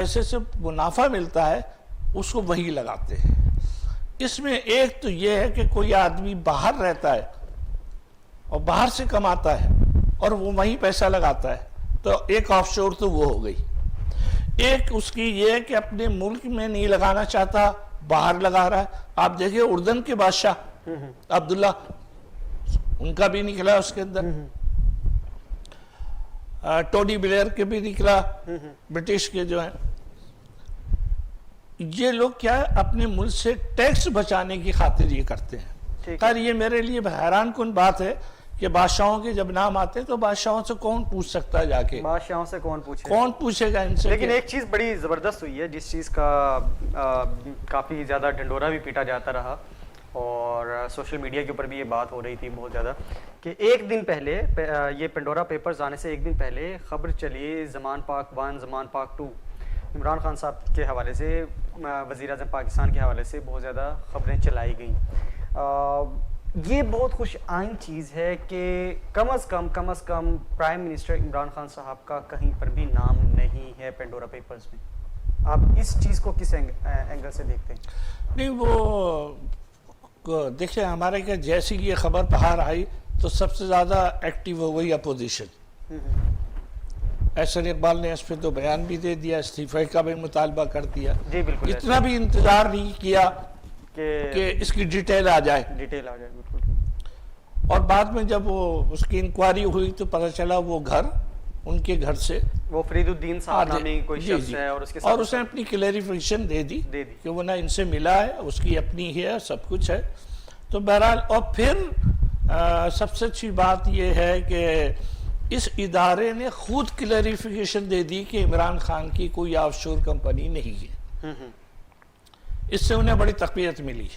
पैसे से मुनाफा मिलता है उसको वही लगाते हैं। इसमें एक तो ये है कि कोई आदमी बाहर रहता है और बाहर से कमाता है और वो वहीं पैसा लगाता है, तो एक ऑफशोर तो वो हो गई। एक उसकी ये है कि अपने मुल्क में नहीं लगाना चाहता, बाहर लगा रहा है। आप देखिए उर्दन के बादशाह अब्दुल्ला, उनका भी निकला उसके अंदर, टोनी ब्लेयर के भी निकला, ब्रिटिश के जो है। ये लोग क्या है, अपने मुल्क से टैक्स बचाने की खातिर ये करते हैं। खैर ये मेरे लिए हैरान कुन बात है कि बादशाहों के जब नाम आते हैं तो बादशाहों से कौन पूछ सकता है जाके, बादशाहों से कौन पूछेगा इनसे। लेकिन एक चीज बड़ी जबरदस्त हुई है, जिस चीज का काफी ज्यादा ढंडोरा भी पीटा जाता रहा और सोशल मीडिया के ऊपर भी ये बात हो रही थी बहुत ज़्यादा, कि एक दिन पहले ये पेंडोरा पेपर्स आने से एक दिन पहले खबर चली ज़मान पाक 1 ज़मान पाक 2 इमरान खान साहब के हवाले से, वज़ीर आज़म पाकिस्तान के हवाले से बहुत ज़्यादा खबरें चलाई गई। ये बहुत खुश आइन चीज़ है कि कम अज़ कम प्राइम मिनिस्टर इमरान खान साहब का कहीं पर भी नाम नहीं है पेंडोरा पेपर्स में। आप इस चीज़ को किस एंगल से देखते हैं? नहीं, वो देखिए हमारे क्या, जैसी ये खबर बाहर आई तो सबसे ज़्यादा एक्टिव हो गई अपोजिशन। एहसन इकबाल ने इस पर तो बयान भी दे दिया, इस्तीफे का भी मुतालबा कर दिया। जी बिल्कुल, इतना भी इंतजार नहीं किया कि इसकी डिटेल आ जाए। बिल्कुल। और बाद में जब वो उसकी इंक्वायरी हुई तो पता चला वो उनके घर से वो फरीदुद्दीन साहब नामी कोई शख्स है और उसके साथ, और उसने अपनी क्लैरिफिकेशन दे दी कि वो ना इनसे मिला है, उसकी अपनी है, सब कुछ है। तो बहरहाल, और फिर सबसे अच्छी बात ये है कि इस इदारे ने खुद क्लैरिफिकेशन दे दी कि इमरान खान की कोई ऑफशोर कंपनी नहीं है। इससे उन्हें बड़ी तकवीयत मिली।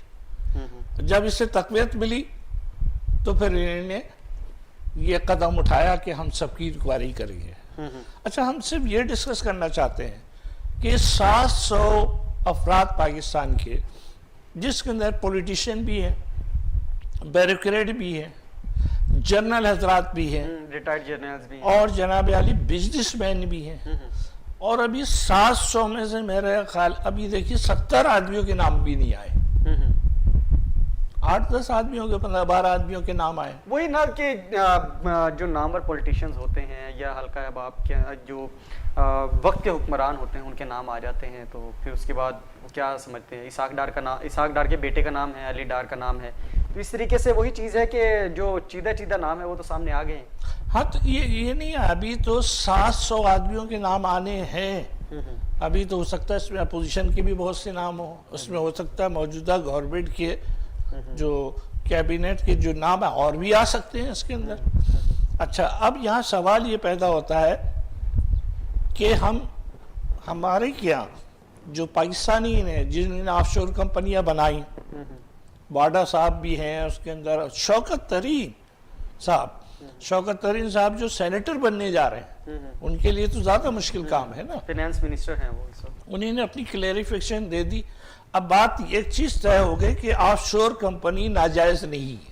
जब इससे तकवीयत मिली तो फिर इन्होंने ये कदम उठाया कि हम सबकी इंक्वायरी करेंगे। अच्छा, हम सिर्फ ये डिस्कस करना चाहते हैं कि 700 अफराद पाकिस्तान के, जिसके अंदर पॉलिटिशियन भी है, ब्यूरोक्रेट भी है, जनरल हजरात भी हैं, रिटायर्ड जनरल्स भी हैं, और जनाब आली बिजनेसमैन भी हैं। और अभी 700 में से मेरा ख्याल अभी देखिए 70 आदमियों के नाम भी नहीं आए। 8-10 आदमियों के, 15-12 आदमियों के नाम आए। वही ना कि जो नामवर पॉलिटिशियंस होते हैं या हल्का अहबाब के जो वक्त के हुक्मरान होते हैं उनके नाम आ जाते हैं, तो फिर उसके बाद वो क्या समझते हैं, इसहाक डार के बेटे का नाम है, अली डार का नाम है। तो इस तरीके से वही चीज़ है कि जो चीदा नाम है वो तो सामने आ गए हैं। हाँ, तो ये नहीं है, अभी तो 700 आदमियों के नाम आने हैं। अभी तो हो सकता है इसमें अपोजिशन के भी बहुत से नाम हो, उसमें हो सकता है मौजूदा गवर्नमेंट के जो कैबिनेट के जो नाम है और भी आ सकते हैं इसके अंदर। अच्छा, अब यहाँ सवाल ये पैदा होता है कि हमारे क्या जो पाकिस्तानी ने जिन्होंने ऑफशोर कंपनियां बनाई, वाडा साहब भी हैं उसके अंदर, शौकत तरीन साहब जो सेनेटर बनने जा रहे हैं, उनके लिए तो ज्यादा मुश्किल काम है ना, फाइनेंस मिनिस्टर हैं वो। उन्होंने अपनी क्लैरिफिकेशन दे दी। अब बात एक चीज तय हो गई कि ऑफशोर कंपनी नाजायज नहीं है।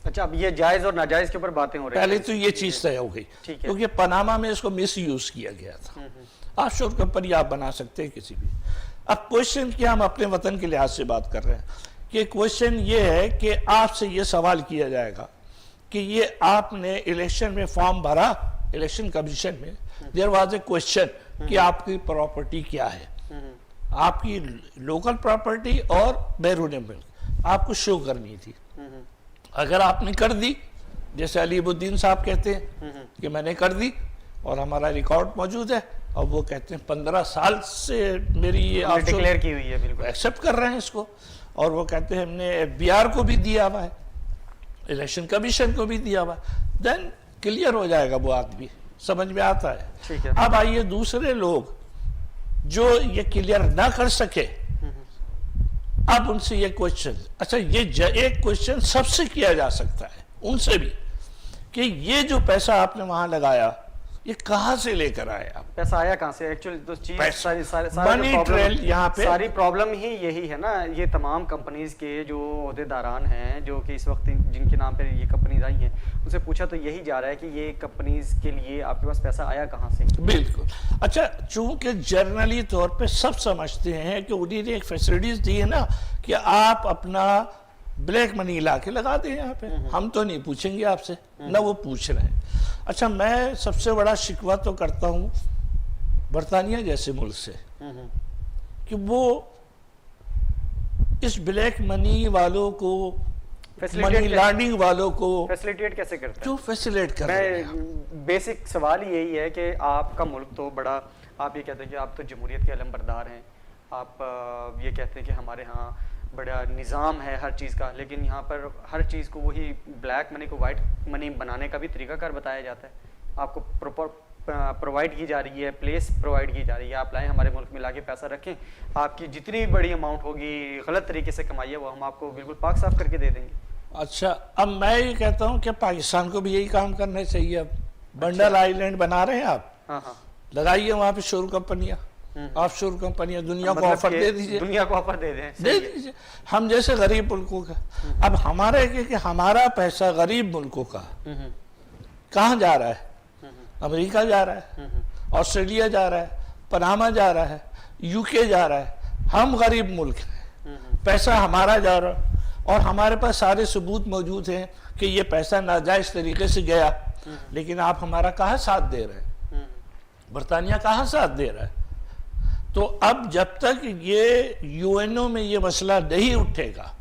अच्छा, अब ये जायज और नाजायज के ऊपर बातें हो रही हैं। पहले तो ये चीज तय हो गई क्योंकि पनामा में इसको मिस यूज किया गया था। ऑफशोर कंपनी आप बना सकते हैं किसी भी। अब क्वेश्चन क्या, हम अपने वतन के लिहाज से बात कर रहे हैं कि क्वेश्चन ये है कि आपसे ये सवाल किया जाएगा कि ये आपने इलेक्शन में फॉर्म भरा, इलेक्शन कमीशन में देयर वाज ए क्वेश्चन कि आपकी प्रॉपर्टी क्या है, आपकी लोकल प्रॉपर्टी और बैरून मुल्क आपको शो करनी थी। अगर आपने कर दी, जैसे अलीबुद्दीन साहब कहते हैं कि मैंने कर दी और हमारा रिकॉर्ड मौजूद है, और वो कहते हैं 15 साल से मेरी ये डिक्लेयर की हुई है, बिल्कुल एक्सेप्ट कर रहे हैं इसको, और वो कहते हैं हमने FBR को भी दिया हुआ है, इलेक्शन कमीशन को भी दिया हुआ है, देन क्लियर हो जाएगा, वो आदमी समझ में आता है। ठीक है। अब आइए दूसरे लोग जो ये क्लियर ना कर सके, अब उनसे ये क्वेश्चन, अच्छा ये एक क्वेश्चन सबसे किया जा सकता है उनसे भी कि ये जो पैसा आपने वहां लगाया ये कहां से लेकर आए आप? पैसा आया कहां से? एक्चुअली तो चीज मनी ट्रेल यहाँ पे सारी प्रॉब्लम ही यही है ना। ये तमाम कंपनीज के जो ओहदेदारान हैं जो कि इस वक्त जिनके नाम पर ये कंपनीज आई हैं, उनसे पूछा तो यही जा रहा है कि ये कंपनीज के लिए आपके पास पैसा आया कहाँ से? बिल्कुल। अच्छा, चूंकि जर्नली तौर पे सब समझते हैं कि उन्हीं ने एक फैसिलिटीज दी है ना कि आप अपना ब्लैक मनी ला के लगा दें यहाँ पे, हम तो नहीं पूछेंगे आपसे, ना वो पूछ रहे हैं। अच्छा, मैं सबसे बड़ा शिकवा तो करता हूँ बरतानिया जैसे मुल्क से कि वो इस ब्लैक मनी वालों को, मनी लॉन्ड्रिंग वालों को फैसिलिटेट कैसे करता है? क्यों फैसिलिटेट कर रहे हैं? बेसिक सवाल यही है कि आपका मुल्क तो बड़ा, आप ये कहते हैं कि आप तो जमहूरियत के अलमबरदार हैं, आप ये कहते हैं कि हमारे यहाँ बड़ा निज़ाम है हर चीज़ का, लेकिन यहाँ पर हर चीज़ को वही ब्लैक मनी को वाइट मनी बनाने का भी तरीकाकार बताया जाता है। आपको प्रॉपर प्रोवाइड की जा रही है, प्लेस प्रोवाइड की जा रही है, आप लाएं हमारे मुल्क में लाके पैसा रखें, आपकी जितनी बड़ी अमाउंट होगी गलत तरीके से कमाई है वो हम आपको बिल्कुल पाक साफ करके दे देंगे। अच्छा, अब मैं ये कहता हूँ कि पाकिस्तान को भी यही काम करना चाहिए। अब बंडल आइलैंड बना रहे हैं आप, हाँ, लगाइए वहाँ पे शोर कंपनियाँ, ऑफशोर कंपनियाँ, दुनिया को ऑफर दे दीजिए, दुनिया को ऑफर दे दें, दे दीजिए। हम जैसे गरीब मुल्कों का, अब हमारे कि हमारा पैसा गरीब मुल्कों का कहाँ जा रहा है? अमेरिका जा रहा है, ऑस्ट्रेलिया जा रहा है, पनामा जा रहा है, यूके जा रहा है। हम गरीब मुल्क हैं, पैसा हमारा जा रहा है और हमारे पास सारे सबूत मौजूद हैं कि ये पैसा नाजायज तरीके से गया, लेकिन आप हमारा कहाँ साथ दे रहे हैं? बरतानिया कहाँ साथ दे रहा है? तो अब जब तक ये यूएनओ में ये मसला नहीं उठेगा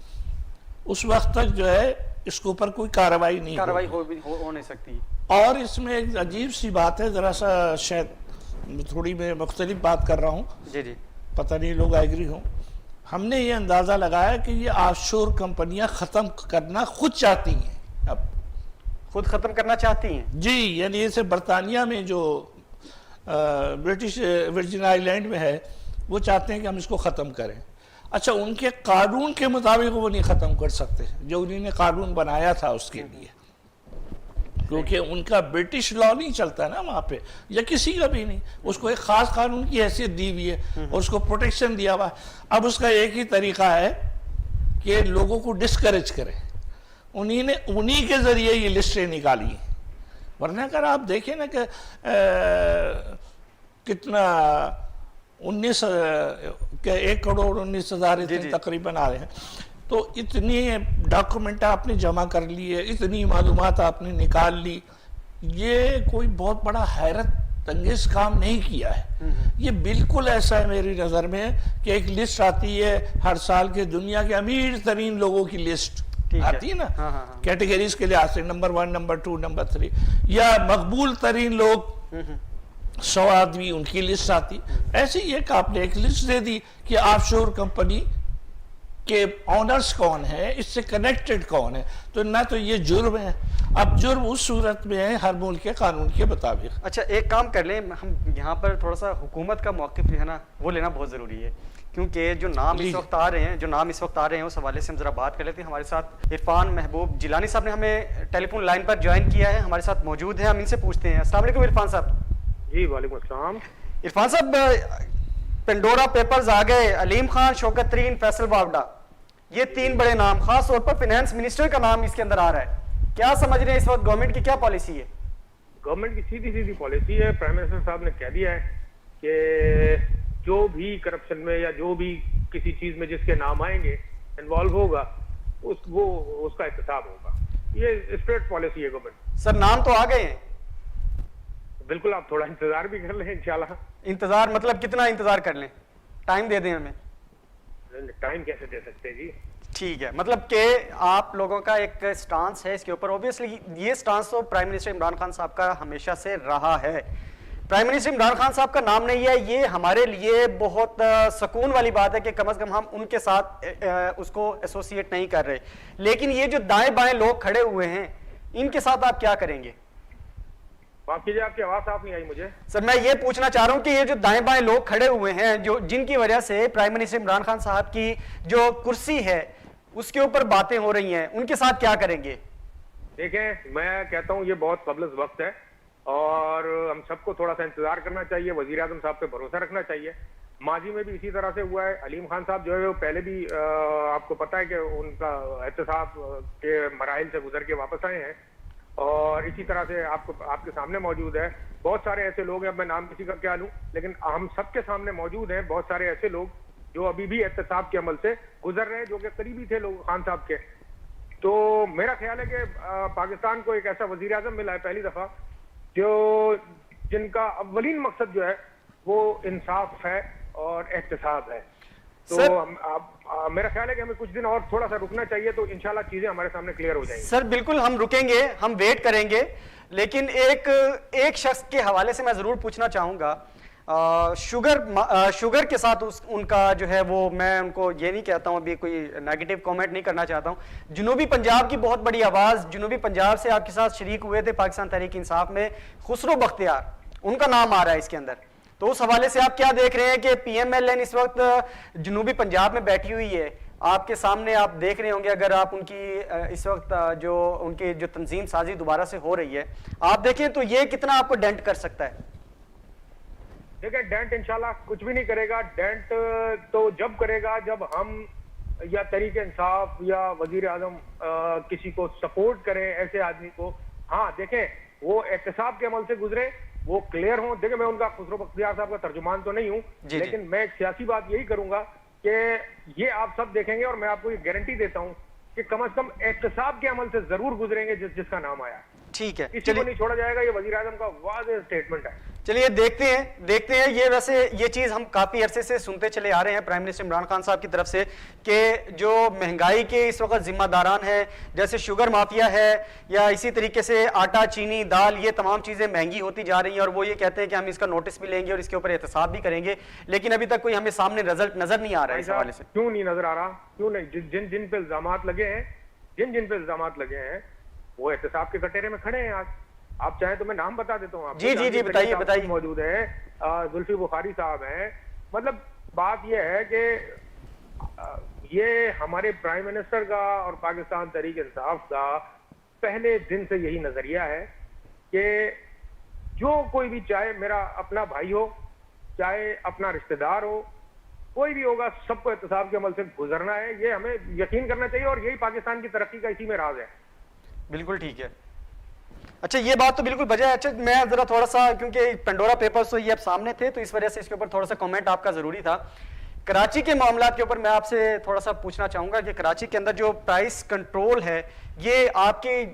उस वक्त तक जो है इसके ऊपर कोई कार्रवाई नहीं हो नहीं सकती। और इसमें एक अजीब सी बात है, जरा सा शायद थोड़ी मैं मुख्तलिफ बात कर रहा हूँ, जी जी, पता नहीं लोग एग्री हों। हमने ये अंदाजा लगाया कि ये ऑफशोर कंपनियां खत्म करना खुद चाहती हैं, अब खुद खत्म करना चाहती हैं जी। यानी जैसे बरतानिया में जो ब्रिटिश वर्जिन आइलैंड में है, वो चाहते हैं कि हम इसको ख़त्म करें। अच्छा, उनके कानून के मुताबिक वो नहीं ख़त्म कर सकते, जो उन्होंने कानून बनाया था उसके लिए, क्योंकि उनका ब्रिटिश लॉ नहीं चलता ना वहाँ पे, या किसी का भी नहीं। उसको एक ख़ास कानून की हैसियत दी हुई है और उसको प्रोटेक्शन दिया हुआ। अब उसका एक ही तरीका है कि लोगों को डिस्करेज करें। उन्हीं के ज़रिए ये लिस्टें निकाली हैं, वरना अगर आप देखें ना कि कितना 1,19,000 तकरीबन आ रहे हैं, तो इतनी डॉक्यूमेंट आपने जमा कर ली है, इतनी मालूमात आपने निकाल ली, ये कोई बहुत बड़ा हैरत अंगेज काम नहीं किया है। ये बिल्कुल ऐसा है मेरी नज़र में कि एक लिस्ट आती है हर साल के, दुनिया के अमीर तरीन लोगों की लिस्ट आती है ना, कैटेगरीज के लिहाज से, नंबर 1, नंबर 2, नंबर 3, या मकबूल तरीन लोग 100 आदमी, उनकी लिस्ट आती। ऐसे ही एक आपने एक लिस्ट दे दी कि ऑफशोर कंपनी के ऑनर्स कौन है, इससे कनेक्टेड कौन है, तो ना तो ये जुर्म है। अब जुर्म उस सूरत में है हर मुल्क के कानून के मुताबिक। अच्छा, एक काम कर लें, हम यहाँ पर थोड़ा सा हुकूमत का मौक़िफ़ जो है ना वो लेना बहुत ज़रूरी है, क्योंकि जो नाम इस वक्त आ रहे हैं उस हवाले से हम ज़रा बात कर लेते हैं। हमारे साथ इरफान महबूब जिलानी साहब ने हमें टेलीफोन लाइन पर ज्वाइन किया है, हमारे साथ मौजूद हैं, हम इनसे पूछते हैं। अस्सलाम वालेकुम इरफान साहब। जी वालेकुम अस्सलाम। इरफान साहब, पेंडोरा पेपर्स आ गए, अलीम खान, शौकत तरीन, फैसल बावडा, ये 3 बड़े नाम, खास तौर पर फाइनेंस मिनिस्टर का नाम इसके अंदर आ रहा है। क्या समझ रहे हैं इस वक्त गवर्नमेंट की क्या पॉलिसी है? गवर्नमेंट की सीधी सीधी पॉलिसी है। प्राइम मिनिस्टर साहब ने कह दिया है कि जो भी करप्शन में या जो भी किसी चीज में जिसके नाम आएंगे, इन्वॉल्व होगा, उसका एहतसाब होगा। ये स्ट्रेट पॉलिसी है गवर्नमेंट। सर, नाम तो आ गए हैं, बिल्कुल, आप थोड़ा इंतजार भी कर लें इंशाल्लाह। इंतजार मतलब कितना इंतजार कर लें? टाइम दे दें हमें? टाइम कैसे दे सकते हैं जी? ठीक है, मतलब कि आप लोगों का एक स्टांस है इसके ऊपर। ऑब्वियसली ये स्टांस तो प्राइम मिनिस्टर इमरान खान साहब का हमेशा से रहा है। प्राइम मिनिस्टर इमरान खान साहब का नाम नहीं है, ये हमारे लिए बहुत सुकून वाली बात है कि कम से कम हम उनके साथ उसको एसोसिएट नहीं कर रहे। लेकिन ये जो दाएं बाएं लोग खड़े हुए हैं, इनके साथ आप क्या करेंगे? आपकी आवाज साफ नहीं आई मुझे। सर, मैं ये पूछना चाह रहा हूं कि ये जो दाएं बाएं लोग खड़े हुए हैं, जो जिनकी वजह से प्राइम मिनिस्टर इमरान खान साहब की जो कुर्सी है उसके ऊपर बातें हो रही हैं, उनके साथ क्या करेंगे? देखें, मैं कहता हूं ये बहुत कबल वक्त है और हम सबको थोड़ा सा इंतजार करना चाहिए, वजीर आजम साहब पे भरोसा रखना चाहिए। माजी में भी इसी तरह से हुआ है। अलीम खान साहब जो है वो पहले भी आपको पता है कि उनका एहतसाब के मराइल से गुजर के वापस आए हैं, और इसी तरह से आपके सामने मौजूद है। बहुत सारे ऐसे लोग हैं, अब मैं नाम किसी का क्या लूं, लेकिन हम सबके सामने मौजूद हैं बहुत सारे ऐसे लोग जो अभी भी एहतसाब के अमल से गुजर रहे हैं, जो कि करीबी थे लोग खान साहब के। तो मेरा ख्याल है कि पाकिस्तान को एक ऐसा वजीर आजम मिला है पहली दफा जो जिनका अव्वलीन मकसद जो है वो इंसाफ है और एहतसाब है। तो मेरा ख्याल है कि हमें कुछ दिन और थोड़ा सा रुकना चाहिए, तो इंशाल्लाह चीजें हमारे सामने क्लियर हो जाएंगी। सर बिल्कुल हम रुकेंगे, हम वेट करेंगे, लेकिन एक शख्स के हवाले से मैं जरूर पूछना चाहूंगा। शुगर के साथ उनका जो है वो, मैं उनको ये नहीं कहता हूं, अभी कोई नेगेटिव कमेंट नहीं करना चाहता हूं। जुनूबी पंजाब की बहुत बड़ी आवाज, जुनूबी पंजाब से आपके साथ शरीक हुए थे पाकिस्तान तहरीक इंसाफ में, खुसरो बख्तियार, उनका नाम आ रहा है इसके अंदर। तो उस हवाले से आप क्या देख रहे हैं कि PMLN इस वक्त जुनूबी पंजाब में बैठी हुई है, आपके सामने आप देख रहे होंगे, अगर आप उनकी इस वक्त जो उनकी जो तंजीम साजी दोबारा से हो रही है आप देखें तो ये कितना आपको डेंट कर सकता है? देखिए, डेंट इंशाल्लाह कुछ भी नहीं करेगा। डेंट तो जब करेगा जब हम या तहरीक इंसाफ या वजीर आजम किसी को सपोर्ट करें, ऐसे आदमी को। हाँ देखें, वो एहतसाब के अमल से गुजरे, वो क्लियर हो। देखिए, मैं उनका खुसरो बख्तियार साहब का तर्जुमान तो नहीं हूं, लेकिन मैं एक सियासी बात यही करूंगा कि ये आप सब देखेंगे, और मैं आपको ये गारंटी देता हूं कि कम से कम एहतसाब के अमल से जरूर गुजरेंगे जिसका नाम आया। ठीक है, किसी को नहीं छोड़ा जाएगा, ये वजीर आजम का वाज़ेह स्टेटमेंट है। चलिए देखते हैं। ये वैसे ये चीज हम काफी अरसे से सुनते चले आ रहे हैं प्राइम मिनिस्टर इमरान खान साहब की तरफ से कि जो महंगाई के इस वक्त जिम्मेदारान है, जैसे शुगर माफिया है या इसी तरीके से आटा, चीनी, दाल, ये तमाम चीजें महंगी होती जा रही हैं, और वो ये कहते हैं कि हम इसका नोटिस भी लेंगे और इसके ऊपर एहतसाब भी करेंगे, लेकिन अभी तक कोई हमें सामने रिजल्ट नजर नहीं आ रहा है इस हवाले से। क्यों नहीं नजर आ रहा? क्यों नहीं? जिन पे इल्जामात लगे हैं, जिन पे इल्जामात लगे हैं, वो एहतसाब के कटहरे में खड़े हैं आज। आप चाहें तो मैं नाम बता देता हूँ। जी बताइए। मौजूद है, जुल्फी बुखारी साहब हैं। मतलब बात यह है कि ये हमारे प्राइम मिनिस्टर का और पाकिस्तान तहरीक इंसाफ का पहले दिन से यही नजरिया है कि जो कोई भी, चाहे मेरा अपना भाई हो, चाहे अपना रिश्तेदार हो, कोई भी होगा, सबको एहतसाब के अमल से गुजरना है। ये हमें यकीन करना चाहिए, और यही पाकिस्तान की तरक्की का इसी में राज है। बिल्कुल ठीक है। अच्छा, ये बात तो बिल्कुल बजा है। अच्छा, मैं जरा थोड़ा सा, क्योंकि पेंडोरा पेपर्स तो ये अब सामने थे, तो इस वजह से इसके ऊपर थोड़ा सा कमेंट आपका जरूरी था। कराची के मामला के ऊपर मैं आपसे थोड़ा सा पूछना चाहूंगा कि कराची के अंदर जो प्राइस कंट्रोल है, ये आपके